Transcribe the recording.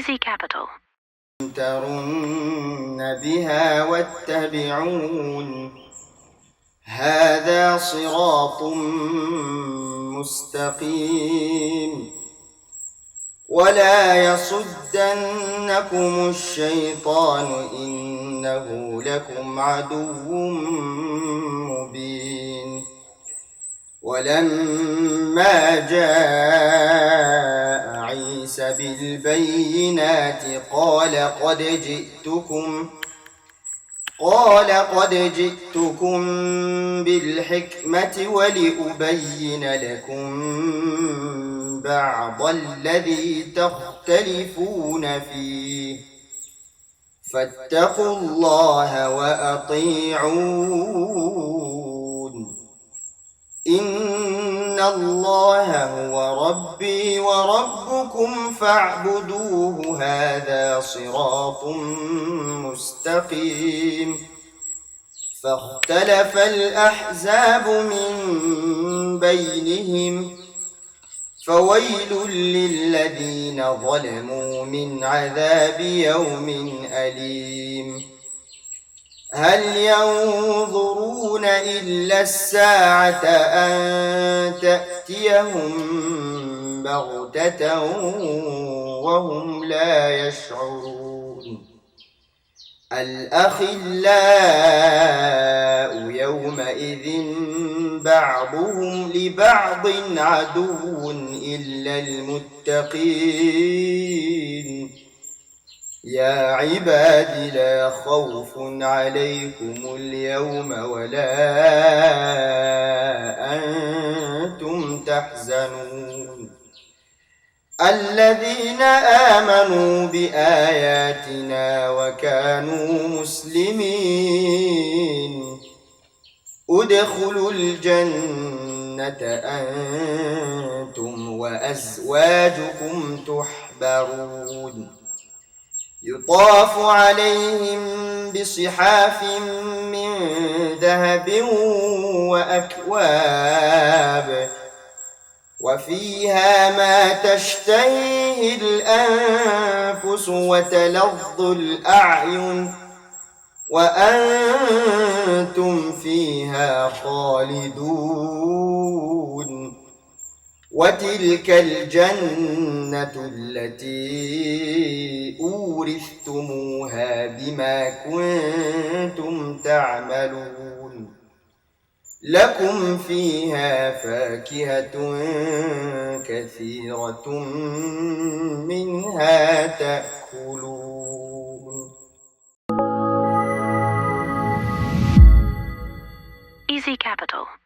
Easy Capital. تمترن بها واتبعون هذا صراط مستقيم ولا يصدنكم الشيطان إنه لكم عدو مبين ولما جاء عيسى بالبينات قال قد جئتكم بالحكمة ولأبين لكم بعض الذي تختلفون فيه فاتقوا الله وأطيعون إن الله هو ربي وربكم فاعبدوه هذا صراط مستقيم فاختلف الأحزاب من بينهم فويل للذين ظلموا من عذاب يوم أليم هل ينظرون إلا الساعة أن تأتيهم بغتة وهم لا يشعرون الأخلاء يومئذ بعضهم لبعض عدو إلا المتقين يا عباد لا خوف عليكم اليوم ولا أنتم تحزنون الذين آمنوا بآياتنا وكانوا مسلمين ادخلوا الجنة أنتم وأزواجكم تحبرون يطاف عليهم بصحاف من ذهب وأكواب وفيها ما تشتهيه الأنفس وتلظ الأعين وأنتم فيها خالدون وتلك الجنة التي أورثتموها بما كنتم تعملون لكم فيها فاكهة كثيرة منها تأكلون. Easy Capital.